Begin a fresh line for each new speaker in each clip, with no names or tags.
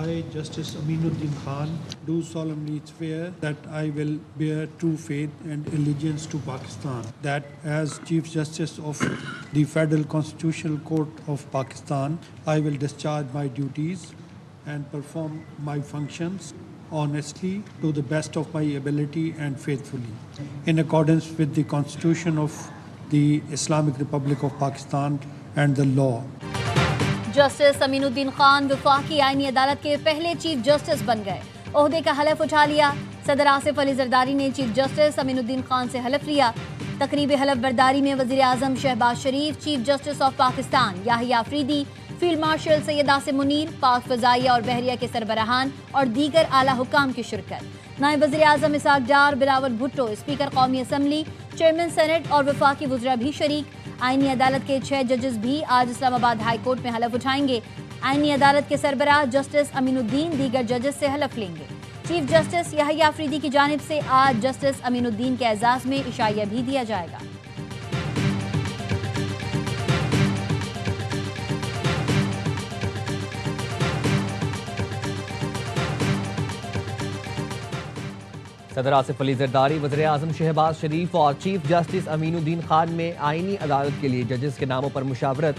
I, Justice Aminuddin Khan, do solemnly swear that I will bear true faith and allegiance to Pakistan, that as Chief Justice of the Federal Constitutional Court of Pakistan, I will discharge my duties and perform my functions honestly to the best of my ability and faithfully, in accordance with the Constitution of the Islamic Republic of Pakistan and the law.
Justice Aminuddin Khan وفاقی آئینی عدالت کے پہلے chief justice بن گئے، عہدے کا حلف اٹھا لیا۔ صدر آصف علی زرداری نے chief justice Aminuddin Khan سے حلف لیا۔ تقریب حلف برداری میں وزیر اعظم Shehbaz Sharif, chief justice of Pakistan Yahya Afridi, field marshal Syed Asim Munir, پاک فضائیہ اور بحریہ کے سربراہان اور دیگر اعلیٰ حکام کی شرکت۔ نائب وزیر اعظم اسحاق ڈار، بلاول بھٹو، اسپیکر قومی اسمبلی، چیئرمین سینٹ اور وفاقی وزراء بھی شریک۔ آئینی عدالت کے 6 ججز بھی آج اسلام آباد ہائی کورٹ میں حلف اٹھائیں گے۔ آئینی عدالت کے سربراہ جسٹس امین الدین دیگر ججز سے حلف لیں گے۔ چیف جسٹس یاحییٰ آفریدی کی جانب سے آج جسٹس امین الدین کے اعزاز میں عشائیہ بھی دیا جائے گا۔
صدر آصف علی زرداری، وزیر اعظم شہباز شریف اور chief justice Aminuddin Khan میں آئینی عدالت کے لیے ججز کے ناموں پر مشاورت۔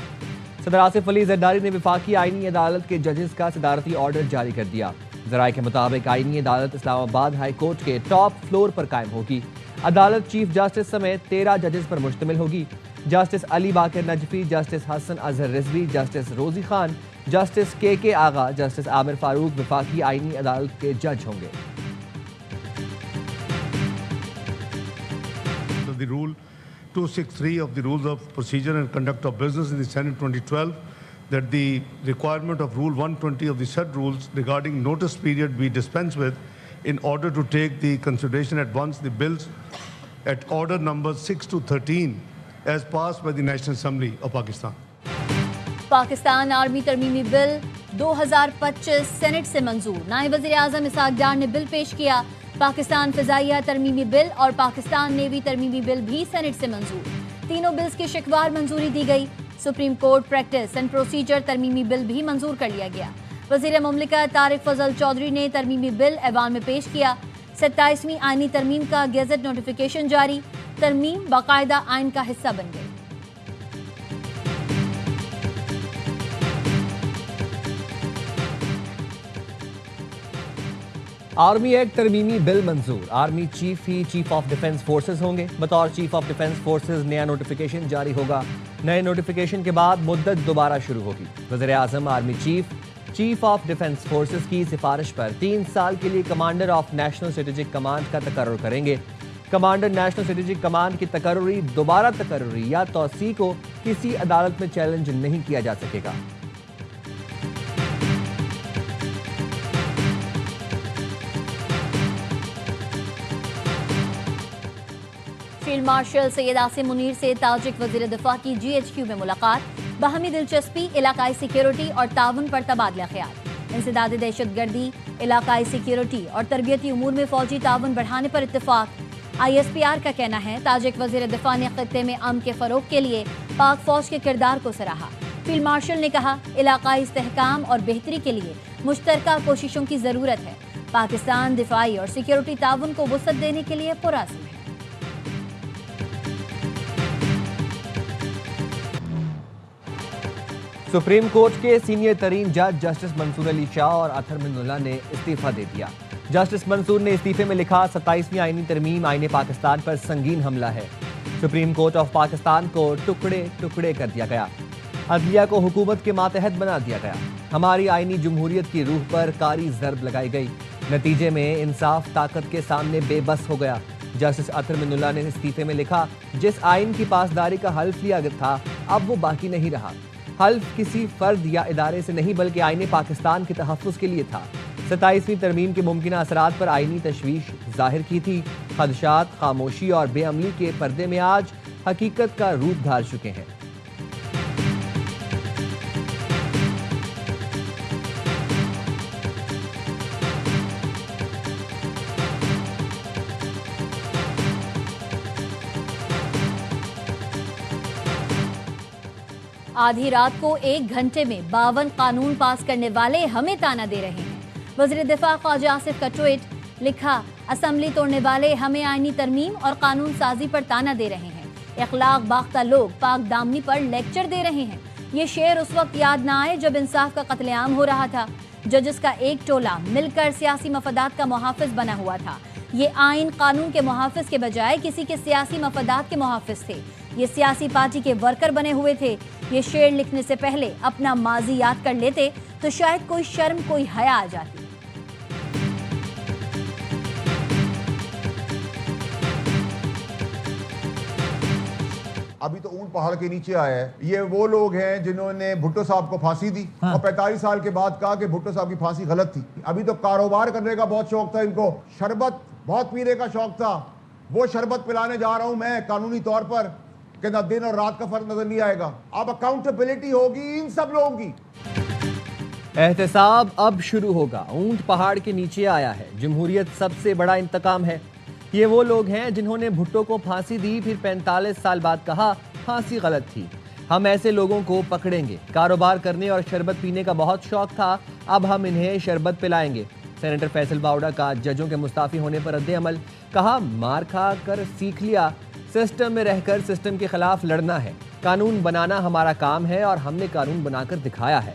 صدر آصف علی زرداری نے وفاقی آئینی عدالت کے ججز کا صدارتی آرڈر جاری کر دیا۔ ذرائع کے مطابق آئینی عدالت اسلام آباد ہائی کورٹ کے ٹاپ فلور پر قائم ہوگی۔ عدالت چیف جسٹس سمیت 13 ججز پر مشتمل ہوگی۔ جسٹس علی باقر نجفی، جسٹس حسن اظہر رضوی، جسٹس روزی خان، جسٹس کے آغا، جسٹس عامر فاروق وفاقی آئینی عدالت کے جج ہوں گے۔
The Rule 263 of the Rules of Procedure and Conduct of Business in the Senate 2012 that the requirement of Rule 120 of the said rules regarding notice period be dispensed with in order to take the consideration at once the bills at order number 6 to 13 as passed by the National Assembly of Pakistan.
Pakistan army ترمیمی bill 2025 senate سے منظور۔ نائب وزیر اعظم اسحاق ڈار نے بل پیش کیا۔ پاکستان فضائیہ ترمیمی بل اور پاکستان نیوی ترمیمی بل بھی سینٹ سے منظور۔ تینوں بلز کی شکوار منظوری دی گئی۔ Supreme court practice and procedure ترمیمی بل بھی منظور کر لیا گیا۔ وزیر مملکت طارق فضل چودھری نے ترمیمی بل ایوان میں پیش کیا۔ 27ویں آئینی ترمیم کا گیزٹ نوٹیفیکیشن جاری۔ ترمیم باقاعدہ آئین کا حصہ بن گئی۔
آرمی ایکٹ ترمیمی بل منظور۔ آرمی چیف ہی چیف آف ڈیفنس فورسز ہوں گے۔ بطور چیف آف ڈیفنس فورسز نیا نوٹیفیکیشن جاری ہوگا۔ نئے نوٹیفیکیشن کے بعد مدت دوبارہ شروع ہوگی۔ وزیر اعظم army chief of defence forces کی سفارش پر 3 سال کے لیے commander of national strategic command کا تقرر کریں گے۔ کمانڈر نیشنل اسٹریٹجک کمانڈ کی تقرری، دوبارہ تقرری یا توسیع کو کسی عدالت میں چیلنج نہیں کیا جا سکے گا۔
فیلڈ مارشل سید عاصم منیر سے تاجک وزیر دفاع کی GHQ میں ملاقات۔ باہمی دلچسپی، علاقائی سیکیورٹی اور تعاون پر تبادلہ خیال۔ انسداد دہشت گردی، علاقائی سیکیورٹی اور تربیتی امور میں فوجی تعاون بڑھانے پر اتفاق۔ ISPR کا کہنا ہے تاجک وزیر دفاع نے خطے میں امن کے فروغ کے لیے پاک فوج کے کردار کو سراہا۔ فیلڈ مارشل نے کہا علاقائی استحکام اور بہتری کے لیے مشترکہ کوششوں کی ضرورت ہے۔ پاکستان دفاعی اور سیکیورٹی تعاون کو وسعت دینے کے لیے پرعزم ہے۔
سپریم کورٹ کے سینئر ترین جج جسٹس منصور علی شاہ اور اطہر من اللہ نے استعفیٰ دے دیا۔ جسٹس منصور نے استعفے میں لکھا 27ویں آئینی ترمیم آئین پاکستان پر سنگین حملہ ہے۔ سپریم کورٹ آف پاکستان کو ٹکڑے ٹکڑے کر دیا گیا۔ عدلیہ کو حکومت کے ماتحت بنا دیا گیا۔ ہماری آئینی جمہوریت کی روح پر کاری ضرب لگائی گئی۔ نتیجے میں انصاف طاقت کے سامنے بے بس ہو گیا۔ جسٹس اطہر من اللہ نے استعفے میں لکھا جس آئین کی پاسداری کا حلف لیا تھا اب وہ باقی نہیں رہا۔ حلف کسی فرد یا ادارے سے نہیں بلکہ آئین پاکستان کے تحفظ کے لیے تھا۔ 27ویں ترمیم کے ممکنہ اثرات پر آئینی تشویش ظاہر کی تھی۔ خدشات خاموشی اور بے عملی کے پردے میں آج حقیقت کا روپ دھار چکے ہیں۔
آدھی رات کو 1 گھنٹے میں 52 قانون پاس کرنے والے ہمیں تانا دے رہے ہیں۔ वज़ीर दिफा ख्वाजा आसिफ का ट्वीट, लिखा असम्बली तोड़ने वाले हमें आईनी तरमीम और कानून साजी पर ताना दे रहे हैं, इखलाक बाख्ता लोग पाक दामनी पर लेक्चर दे रहे हैं। ये शेर उस वक्त याद ना आए जब इंसाफ का कत्लेआम हो रहा था। जजेस का एक टोला मिलकर सियासी मफादात का मुहाफिज बना हुआ था। ये आइन कानून के मुहाफिज के बजाय किसी के सियासी मफादात के मुहाफिज थे। ये सियासी पार्टी के वर्कर बने हुए थे। ये शेर लिखने से पहले अपना माजी याद कर लेते तो शायद कोई शर्म कोई हया आ जाती।
अभी तो ऊंट पहाड़ के नीचे आया है। ये वो लोग हैं जिन्होंने भुट्टो साहब को फांसी दी और 45 साल के बाद कहा कि भुट्टो साहब की फांसी गलत थी। अभी तो कारोबार करने का बहुत शौक था इनको, शरबत बहुत पीने का शौक था। वो शरबत पिलाने जा रहा हूं मैं कानूनी तौर पर कि ना दिन और रात का फर्क नजर नहीं आएगा। अब अकाउंटेबिलिटी होगी इन सब लोगों की।
एहतसाब अब शुरू होगा। ऊंट पहाड़ के नीचे आया है। जमहूरियत सबसे बड़ा इंतकाम है। ये वो लोग हैं जिन्होंने भुट्टो को फांसी दी, फिर 45 साल बाद कहा फांसी गलत थी। हम ऐसे लोगों को पकड़ेंगे। कारोबार करने और शरबत पीने का बहुत शौक था, अब हम इन्हें शरबत पिलाएंगे। सेनेटर फैसल बावड़ा का जजों के मुस्ताफी होने पर रद्द-ए-अमल, कहा मार खा कर सीख लिया, सिस्टम में रहकर सिस्टम के खिलाफ लड़ना है। कानून बनाना हमारा काम है और हमने कानून बनाकर दिखाया है।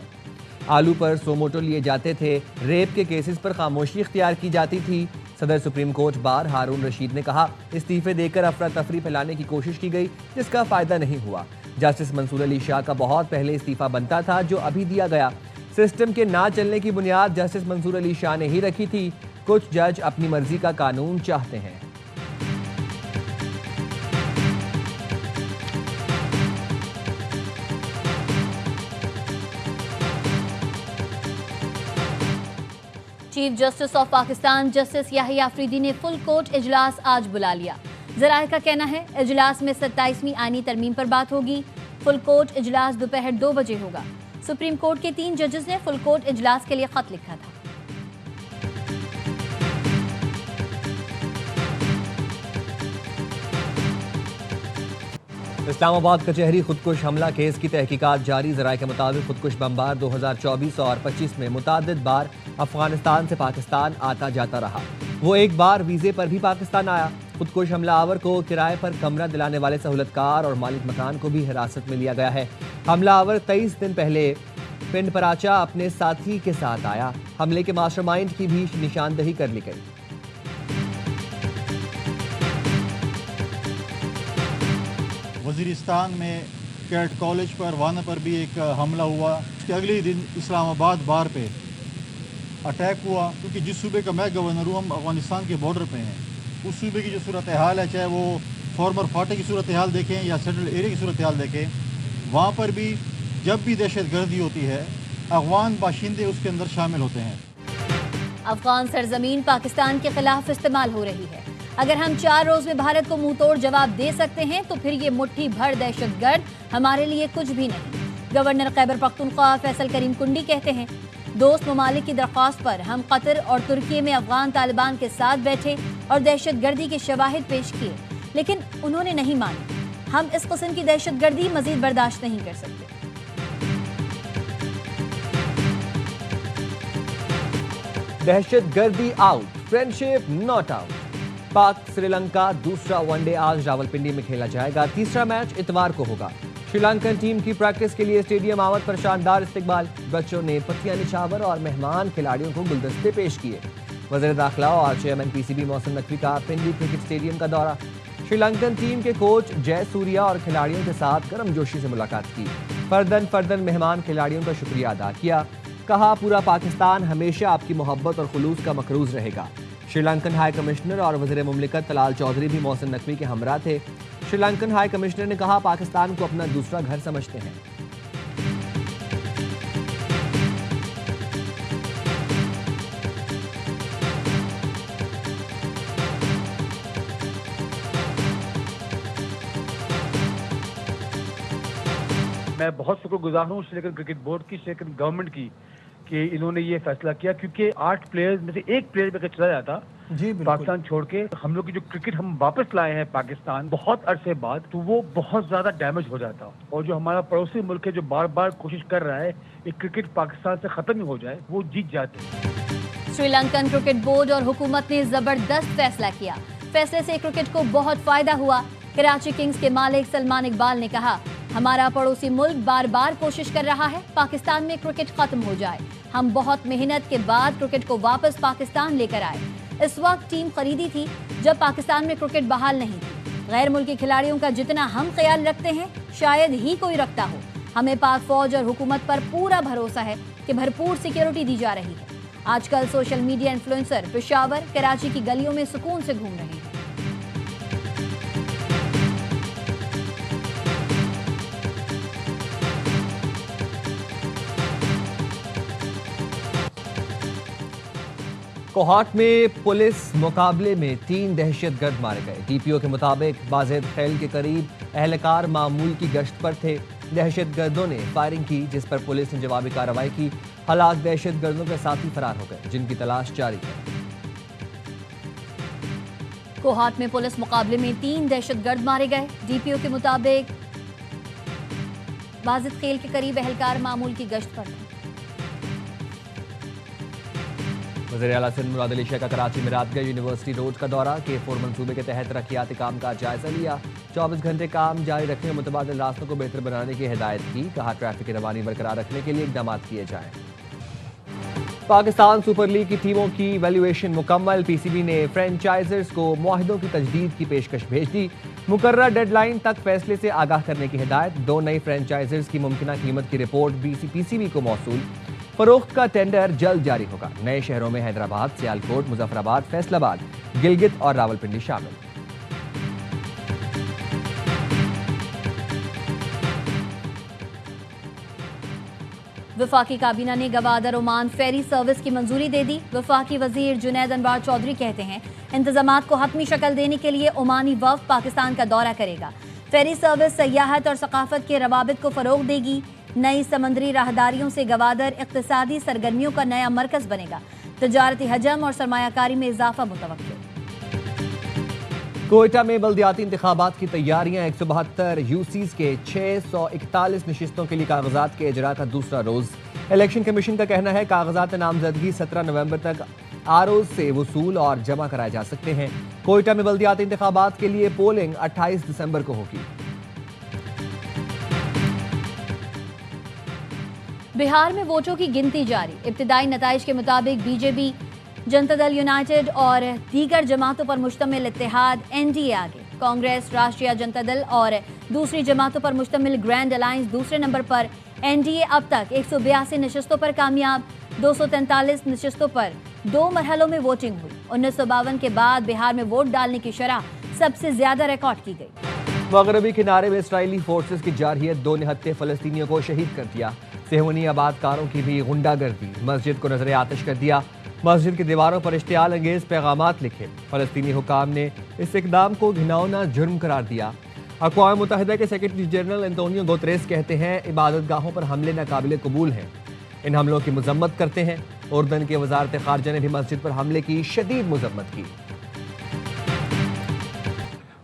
आलू पर सोमोटो लिए जाते थे, रेप के केसेस पर खामोशी इख्तियार की जाती थी। सदर सुप्रीम कोर्ट बार हारून रशीद ने कहा इस्तीफे देकर अफरा तफरी फैलाने की कोशिश की गई जिसका फायदा नहीं हुआ। जस्टिस मंसूर अली शाह का बहुत पहले इस्तीफा बनता था जो अभी दिया गया। सिस्टम के ना चलने की बुनियाद जस्टिस मंसूर अली शाह ने ही रखी थी। कुछ जज अपनी मर्जी का कानून चाहते हैं।
Chief justice of Pakistan justice Yahya Afridi ने फुल कोर्ट इजलास आज बुला लिया। ज़राए का कहना है इजलास में 27वीं आईनी तरमीम पर बात होगी। फुल कोर्ट इजलास दोपहर 2 बजे होगा। सुप्रीम कोर्ट के 3 जजेस ने फुल कोर्ट इजलास के लिए खत लिखा था।
इस्लामाबाद कचहरी खुदकुश हमला केस की तहकीकात जारी। ज़राए के मुताबिक खुदकुश बमबार 2024 और 25 में मुतादिद बार अफगानिस्तान से पाकिस्तान आता जाता रहा। वो एक बार वीज़े पर भी पाकिस्तान आया। खुदकुश हमलावर को किराए पर कमरा दिलाने वाले सहूलतकार और मालिक मकान को भी हिरासत में लिया गया है। हमलावर 23 दिन पहले पिंड पराचा अपने साथी के साथ आया। हमले के मास्टरमाइंड की भी निशानदही कर ली गई।
वज़ीरिस्तान में कैट कॉलेज पर वाना पर भी एक हमला हुआ। उसके अगले ही दिन इस्लामाबाद बार पे अटैक हुआ, क्योंकि जिस सूबे का मैं गवर्नर हूँ हम अफ़गानिस्तान के बॉर्डर पे हैं। उस सूबे की जो सूरत हाल है, चाहे वो फॉर्मर फाटे की सूरत हाल देखें या सेंट्रल एरिया की सूरत हाल देखें, वहाँ पर भी जब भी दहशत गर्दी होती है अफ़गान बाशिंदे उसके अंदर शामिल होते हैं।
अफगान सरजमीन पाकिस्तान के खिलाफ इस्तेमाल हो रही है। अगर हम 4 रोज में भारत को मुंह तोड़ जवाब दे सकते हैं तो फिर ये मुट्ठी भर दहशतगर्द हमारे लिए कुछ भी नहीं। गवर्नर खैबर पख्तूनख्वा फैसल करीम कुंडी कहते हैं दोस्त ममालिक की दरख्वास्त पर हम कतर और तुर्की में अफगान तालिबान के साथ बैठे और दहशतगर्दी के शवाहिद पेश किए, लेकिन उन्होंने नहीं मानी। हम इस किस्म की दहशतगर्दी मजीद बर्दाश्त नहीं कर सकते।
दहशतगर्दी आउट, फ्रेंडशिप नॉट आउट। पाक श्रीलंका दूसरा वनडे आज रावलपिंडी में खेला जाएगा। तीसरा मैच इतवार को होगा। श्रीलंकन टीम की प्रैक्टिस के लिए स्टेडियम आमद पर शानदार इस्तकबाल। बच्चों ने पत्तियां निछावर और मेहमान खिलाड़ियों को गुलदस्ते पेश किए। वज़ीर दाखिला और चेयरमैन पीसीबी मोहसिन नकवी का पिंडी क्रिकेट स्टेडियम का दौरा। श्रीलंकन टीम के कोच जय सूर्या और खिलाड़ियों के साथ गर्मजोशी से मुलाकात की। फर्दन मेहमान खिलाड़ियों का शुक्रिया अदा किया। कहा पूरा पाकिस्तान हमेशा आपकी मोहब्बत और खुलूस का मकरूज रहेगा। श्रीलंकन हाई कमिश्नर और वज़ीर मुमलिकत तलाल चौधरी भी मोहसिन नकवी के हमरा थे। श्रीलंकन हाई कमिश्नर ने कहा पाकिस्तान को अपना दूसरा घर समझते हैं।
मैं बहुत शुक्रगुजार हूँ श्रीलंकन क्रिकेट बोर्ड की, श्रीलंकन गवर्नमेंट की कि इन्होंने ये फैसला किया, क्योंकि 8 प्लेयर्स में से एक प्लेयर अगर चला जाता पाकिस्तान छोड़ के, हम लोग की जो क्रिकेट हम वापस लाए हैं पाकिस्तान बहुत अरसे बाद, तो वो बहुत ज्यादा डैमेज हो जाता। और जो हमारा पड़ोसी मुल्क है जो बार बार कोशिश कर रहा है एक क्रिकेट पाकिस्तान से खत्म ही हो जाए, वो जीत जाते हैं।
श्रीलंकन क्रिकेट बोर्ड और हुकूमत ने जबरदस्त फैसला किया। फैसले से क्रिकेट को बहुत फायदा हुआ। कराची किंग्स के मालिक सलमान इकबाल ने कहा, हमारा पड़ोसी मुल्क बार बार कोशिश कर रहा है पाकिस्तान में क्रिकेट खत्म हो जाए। हम बहुत मेहनत के बाद क्रिकेट को वापस पाकिस्तान लेकर आए। इस वक्त टीम खरीदी थी जब पाकिस्तान में क्रिकेट बहाल नहीं थी। गैर मुल्की खिलाड़ियों का जितना हम ख्याल रखते हैं शायद ही कोई रखता हो। हमें पाक फौज और हुकूमत पर पूरा भरोसा है कि भरपूर सिक्योरिटी दी जा रही है। आजकल social media influencer Peshawar, Karachi की गलियों में सुकून से घूम रहे हैं।
कोहाट में पुलिस मुकाबले में 3 दहशतगर्द मारे गए। डीपीओ के मुताबिक बाज़ेद खेल के करीब अहलकार मामूल की गश्त पर थे। दहशतगर्दों ने फायरिंग की जिस पर पुलिस ने जवाबी कार्रवाई की। हलाक दहशतगर्दों के साथी फरार हो गए जिनकी तलाश जारी है।
कोहाट में पुलिस मुकाबले में 3 दहशतगर्द मारे गए। डीपीओ के मुताबिक बाज़ेद खेल के करीब अहलकार मामूल की गश्त पर थे।
वज़ीर आला सिंध मुराद अली शेख का कराची में रात गए यूनिवर्सिटी रोड का दौरा। K4 मंसूबे के तहत तरक्याती काम का जायजा लिया। 24 घंटे काम जारी रखने और मुतबादिल रास्तों को बेहतर बनाने की हिदायत की। कहा, ट्रैफिक की रवानी बरकरार रखने के लिए इकदाम किए जाएं। पाकिस्तान सुपर लीग की टीमों की वैल्यूएशन मुकम्मल। PCB ने फ्रेंचाइजर्स को मुआहिदों की तजदीद की पेशकश भेज दी। मुकर्रर डेडलाइन तक फैसले से आगाह करने की हिदायत। 2 नई फ्रेंचाइजर्स की मुमकिना कीमत की रिपोर्ट PCB को मौसूल। फरोख्त का टेंडर जल्द जारी होगा। नए शहरों में हैदराबाद, सियालकोट, मुजफ्फराबाद, फैसलाबाद, गिलगित और रावलपिंडी शामिल।
वफाकी काबीना ने गवादर ओमान फेरी सर्विस की मंजूरी दे दी। वफाकी वजीर जुनैद अनवार चौधरी कहते हैं, इंतजामात को हतमी शक्ल देने के लिए ओमानी वफ़द पाकिस्तान का दौरा करेगा। फेरी सर्विस सयाहत और सकाफत के रवाबित को फरोग देगी। नई समंदरी राहदारियों से गवादर इक्तिसादी सरगर्मियों का नया मरकज बनेगा। तजारती हजम और सरमायाकारी में इजाफा मुतवक्किल।
कोयटा में बल्दियाती इंतखाबात की तैयारियां। 172 यूसीज के 641 नशिस्तों के लिए कागजात के इजरा का दूसरा रोज। इलेक्शन कमीशन का कहना है कागजात नामजदगी 17 नवंबर तक आरओ से वसूल और जमा कराए जा सकते हैं। कोयटा में बल्दियाती इंतखाबात के लिए पोलिंग 28 दिसंबर को होगी।
बिहार में वोटों की गिनती जारी। इब्तिदाई नताइज के मुताबिक बीजेपी, जनता दल यूनाइटेड और दीगर जमातों पर मुश्तमिल इत्तेहाद NDA आगे। कांग्रेस, राष्ट्रीय जनता दल और दूसरी जमातों पर मुश्तमिल ग्रैंड अलायंस दूसरे नंबर पर। NDA अब तक 182 नशिस्तों पर कामयाब। 243 नशिस्तों पर 2 मरहलों में वोटिंग हुई। 1952 के बाद बिहार में वोट डालने की शरह सबसे ज्यादा रिकॉर्ड की गई।
मगरबी किनारे में इसराइली फोर्सेस की जारहियत 2 निहत्थे फलस्तीनियों को शहीद कर दिया। सेहूनी आबादकारों की भी गुंडागर्दी। मस्जिद को नजर आतिश कर दिया। मस्जिद की दीवारों पर इश्तियाल अंगेज पैगामात लिखे। फलस्तीनी हुकाम ने इस इकदाम को घिनौना जुर्म करार दिया। अक़वाम मुत्तहिदा के सेक्रेटरी जनरल एंटोनियो गुतरेस कहते हैं इबादतगाहों पर हमले नाकाबिले कबूल हैं। इन हमलों की मजम्मत करते हैं। उर्दन के वजारत खारजा ने भी मस्जिद पर हमले की शदीद मजम्मत की।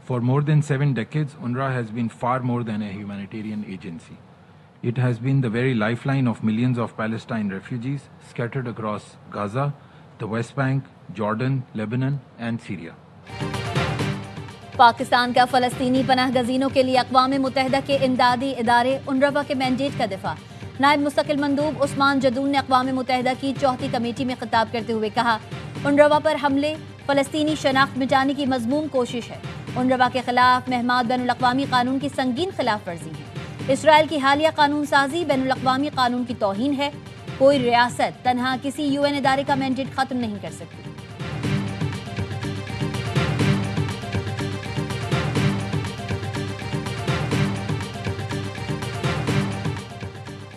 For more than 7 decades, UNRWA has been far more than a humanitarian agency. It has been the very lifeline of millions of Palestine refugees scattered across Gaza, the West Bank, Jordan, Lebanon and Syria.
Pakistan का फलस्तीनी पनाह गजीनों के लिए अक़वाम मुत्तहिदा के इमदादी इदारे UNRWA के mandate का दिफा। नायब मुस्तकिल मंदूब उस्मान जदून ने अक़वाम मुत्तहिदा की 4थी कमेटी में खिताब करते हुए कहा, UNRWA पर हमले फलस्तीनी शनाख्त मिटाने की मज़मूम कोशिश है। UNRWA के खिलाफ महमाद बैनुल-अक़वामी कानून की संगीन खिलाफ वर्जी है। इसराइल की हालिया कानून साजी बैनुल-अक़वामी कानून की तौहीन है। कोई रियासत तन्हा किसी UN इदारे का मैंडेट खत्म नहीं कर सकती।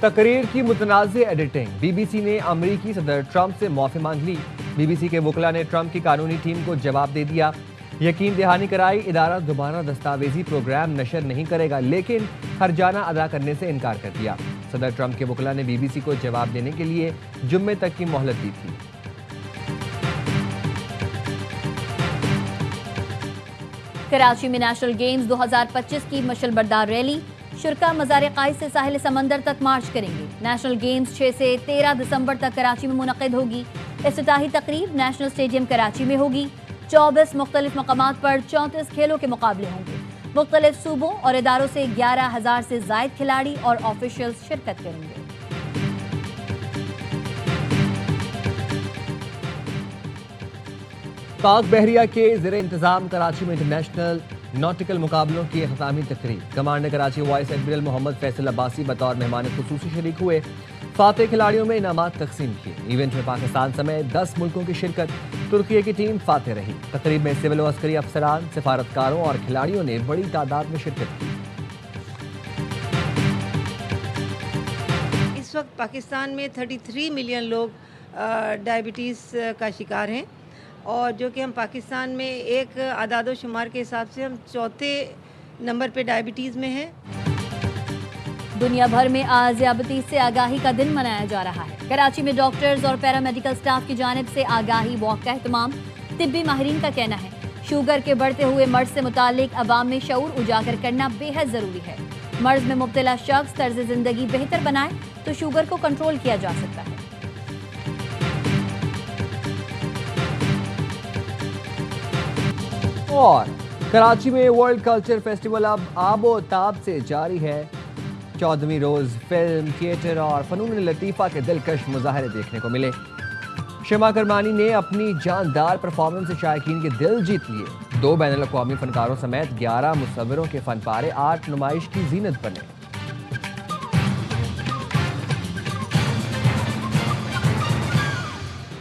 तकरीर की मुतनाज़ एडिटिंग। BBC ने अमरीकी सदर ट्रंप से माफ़ी मांग ली। BBC के वकला ने ट्रंप की कानूनी टीम को जवाब दे दिया। यकीन दहानी कराई इदारा दोबारा दस्तावेजी प्रोग्राम नशर नहीं करेगा, लेकिन हर्जाना अदा करने से इनकार कर दिया। सदर ट्रंप के वकला ने BBC को जवाब देने के लिए जुम्मे तक की मोहलत दी थी। कराची में नेशनल गेम्स 2025 की मशल बरदार रैली।
شرکا مزار قائد سے ساحل سمندر تک مارچ کریں گے۔ نیشنل گیمز 6 سے 13 دسمبر تک کراچی میں منعقد ہوگی۔ افتتاحی تقریب نیشنل اسٹیڈیم کراچی میں ہوگی۔ 24 مختلف مقامات پر 34 کھیلوں کے مقابلے ہوں گے۔ مختلف صوبوں اور اداروں سے 11,000 سے زائد کھلاڑی اور آفیشلز شرکت کریں گے۔
پاک بحریہ کے زیر انتظام کراچی میں انٹرنیشنل ناٹیکل مقابلوں کی اختتامی تقریب۔ کمانڈر کراچی وائس ایڈمرل محمد فیصل عباسی بطور مہمان خصوصی شریک ہوئے۔ فاتح کھلاڑیوں میں انعامات تقسیم کیے۔ ایونٹ میں پاکستان سمیت 10 ملکوں کی شرکت۔ ترکی کی ٹیم فاتح رہی۔ تقریب میں سول و عسکری افسران، سفارتکاروں اور کھلاڑیوں نے بڑی تعداد میں شرکت کی۔
اس وقت پاکستان میں 33 ملین لوگ ڈائبٹیز کا شکار ہیں، اور جو کہ ہم پاکستان میں ایک اعداد و شمار کے حساب سے ہم 4تھے نمبر پہ ڈائبٹیز میں ہیں۔
دنیا بھر میں آج ذیابطیس سے آگاہی کا دن منایا جا رہا ہے۔ کراچی میں ڈاکٹرز اور پیرامیڈیکل سٹاف کی جانب سے آگاہی واک کا اہتمام۔ طبی ماہرین کا کہنا ہے شوگر کے بڑھتے ہوئے مرض سے متعلق عوام میں شعور اجاگر کرنا بے حد ضروری ہے۔ مرض میں مبتلا شخص طرز زندگی بہتر بنائے تو شوگر کو کنٹرول کیا جا سکتا ہے۔
اور کراچی میں ورلڈ کلچر فیسٹیول اب آب و تاب سے جاری ہے۔ 14ویں روز فلم، تھیٹر اور فنون لطیفہ کے دلکش مظاہرے دیکھنے کو ملے۔ شمع کرمانی نے اپنی جاندار پرفارمنس سے شائقین کے دل جیت لیے۔ 2 بین الاقوامی فنکاروں سمیت 11 مصوروں کے فن پارے آرٹ نمائش کی زینت بنے۔